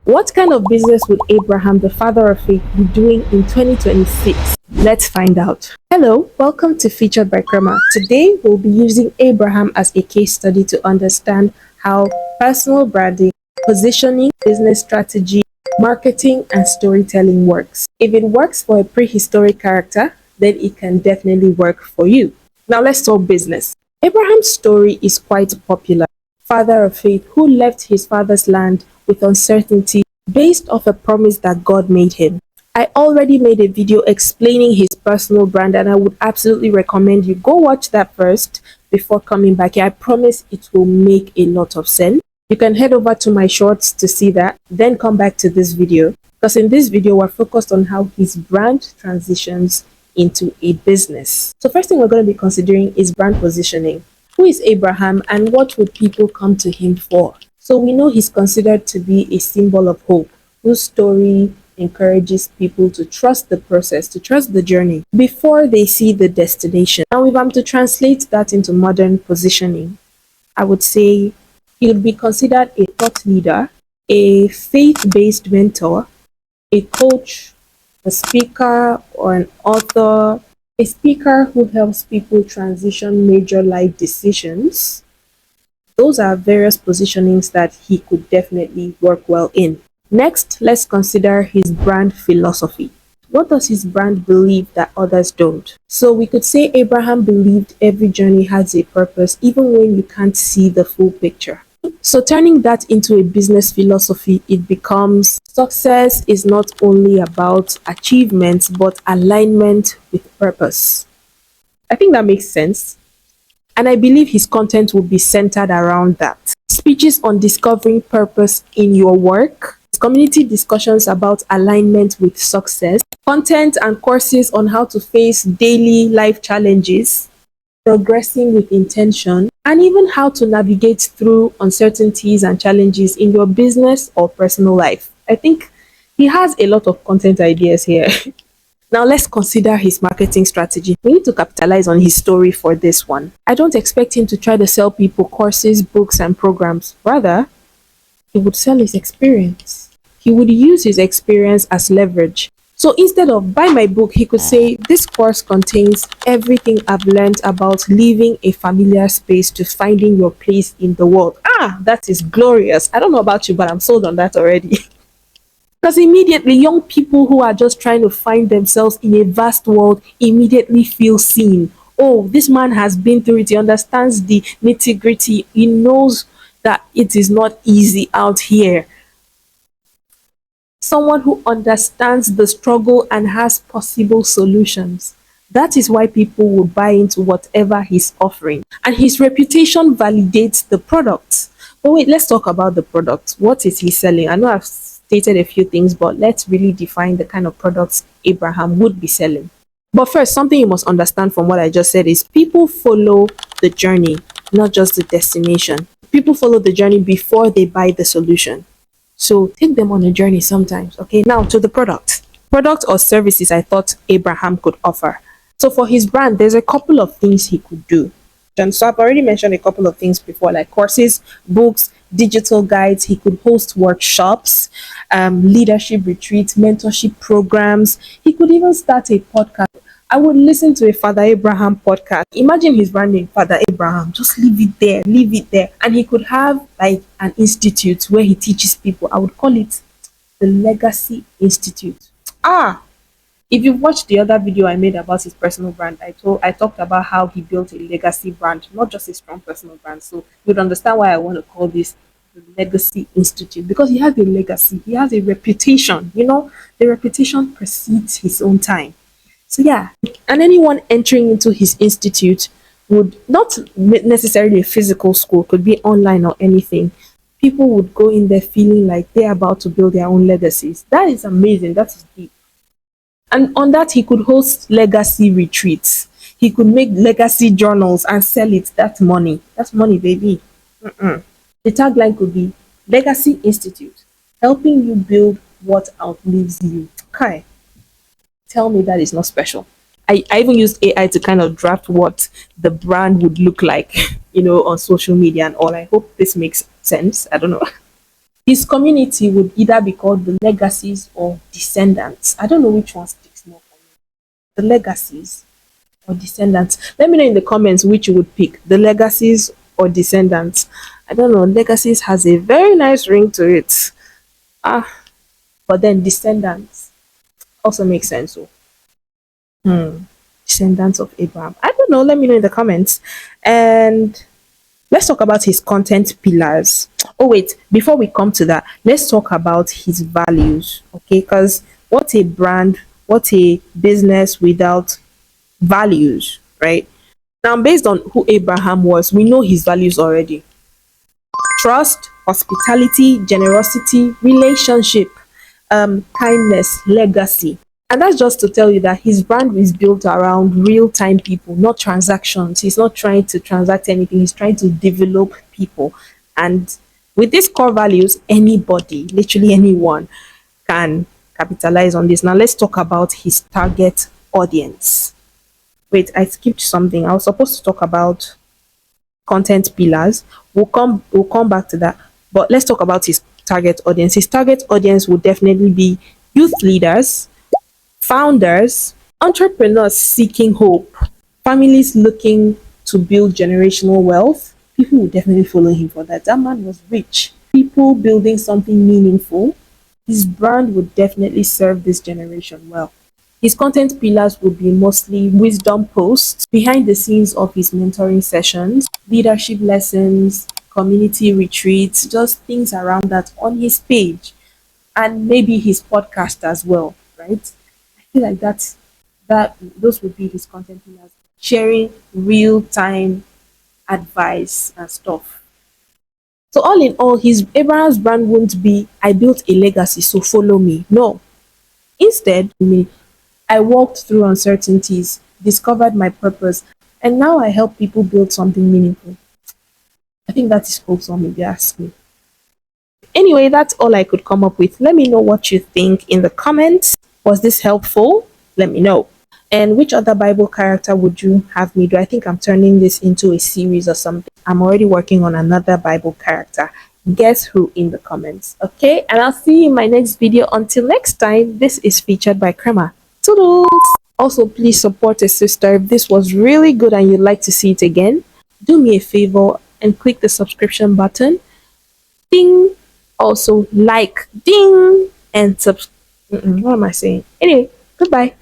What kind of business would Abraham, the father of faith, be doing in 2026? Let's find out. Hello, welcome to Featured by Crema. Today, we'll be using Abraham as a case study to understand how personal branding, positioning, business strategy, marketing, and storytelling works. If it works for a prehistoric character, then it can definitely work for you. Now, let's talk business. Abraham's story is quite popular. Father of faith who left his father's land with uncertainty based off a promise that God made him. I already made a video explaining his personal brand, and I would absolutely recommend you go watch that first before coming back here. I promise it will make a lot of sense. You can head over to my shorts to see that, then come back to this video, because in this video we're focused on how his brand transitions into a business. So first thing we're going to be considering is brand positioning. Who is Abraham and what would people come to him for? So we know he's considered to be a symbol of hope, whose story encourages people to trust the process, to trust the journey before they see the destination. Now, if I'm to translate that into modern positioning, I would say he would be considered a thought leader, a faith-based mentor, a coach, a speaker or an author, a speaker who helps people transition major life decisions. Those are various positionings that he could definitely work well in. Next, let's consider his brand philosophy. What does his brand believe that others don't? So we could say Abraham believed every journey has a purpose, even when you can't see the full picture. So turning that into a business philosophy, it becomes success is not only about achievements, but alignment with purpose. I think that makes sense. And I believe his content will be centered around that. Speeches on discovering purpose in your work, community discussions about alignment with success, content and courses on how to face daily life challenges, progressing with intention, and even how to navigate through uncertainties and challenges in your business or personal life. I think he has a lot of content ideas here. Now let's consider his marketing strategy. We need to capitalize on his story for this one. I don't expect him to try to sell people courses, books, and programs. Rather, he would sell his experience. He would use his experience as leverage. So instead of buy my book, he could say, this course contains everything I've learned about leaving a familiar space to finding your place in the world. Ah, that is glorious. I don't know about you, but I'm sold on that already. Because immediately, young people who are just trying to find themselves in a vast world immediately feel seen. Oh, this man has been through it. He understands the nitty gritty. He knows that it is not easy out here. Someone who understands the struggle and has possible solutions. That is why people would buy into whatever he's offering. And his reputation validates the product. But wait, let's talk about the product. What is he selling? I know I've stated a few things, but let's really define the kind of products Abraham would be selling. But first, something you must understand from what I just said is people follow the journey, not just the destination. People follow the journey before they buy the solution. So take them on a journey sometimes. Okay, now to the product or services I thought Abraham could offer. So for his brand, there's a couple of things he could do. And so I've already mentioned a couple of things before, like courses, books, digital guides. He could host workshops, leadership retreats, mentorship programs. He could even start a podcast. I would listen to a Father Abraham podcast. Imagine his brand name, Father Abraham. Just leave it there, leave it there. And he could have like an institute where he teaches people. I would call it the Legacy Institute. Ah, if you've watched the other video I made about his personal brand, I talked about how he built a legacy brand, not just a strong personal brand. So you'd understand why I want to call this the Legacy Institute, because he has a legacy, he has a reputation. You know, the reputation precedes his own time. So yeah, and anyone entering into his institute would not necessarily a physical school, could be online or anything. People would go in there feeling like they're about to build their own legacies. That is amazing. That is deep. And on that, he could host legacy retreats. He could make legacy journals and sell it. That's money. That's money, baby. The tagline could be Legacy Institute, helping you build what outlives you. Kai, tell me that is not special. I even used AI to kind of draft what the brand would look like, on social media and all. I hope this makes sense. I don't know. His community would either be called the legacies or descendants. I don't know which one sticks more for me. The legacies or descendants. Let me know in the comments which you would pick, the legacies or descendants. I don't know. Legacies has a very nice ring to it. Ah, but then descendants also makes sense. So, descendants of Abraham. I don't know. Let me know in the comments. And let's talk about his content pillars. Oh, wait, before we come to that, let's talk about his values. Okay, because what a brand, what a business without values, right? Now, based on who Abraham was, we know his values already: trust, hospitality, generosity, relationship, kindness, legacy. And that's just to tell you that his brand is built around real time people, not transactions. He's not trying to transact anything, he's trying to develop people. And with these core values, anybody, literally anyone, can capitalize on this. Now, let's talk about his target audience. Wait, I skipped something. I was supposed to talk about content pillars. We'll come back to that. But let's talk about his target audience. His target audience will definitely be youth leaders, founders, entrepreneurs seeking hope, families looking to build generational wealth. People will definitely follow him for that. That man was rich. People building something meaningful. His brand would definitely serve this generation well. His content pillars will be mostly wisdom posts, behind the scenes of his mentoring sessions, leadership lessons, community retreats, just things around that on his page, and maybe his podcast as well, right? I feel like that those would be his content pillars. Sharing real time advice and stuff. So all in all, his Abraham's brand won't be I built a legacy, so follow me. No. Instead, me, I walked through uncertainties, discovered my purpose, and now I help people build something meaningful. I think that is wholesome if you ask me. Anyway, that's all I could come up with. Let me know what you think in the comments. Was this helpful? Let me know. And which other Bible character would you have me do? I think I'm turning this into a series or something. I'm already working on another Bible character. Guess who in the comments. Okay, and I'll see you in my next video. Until next time, this is featured by Crema. Toodles! Also, please support a sister. If this was really good and you'd like to see it again, do me a favor and click the subscription button. Ding! Also, like, ding! And what am I saying? Anyway, goodbye.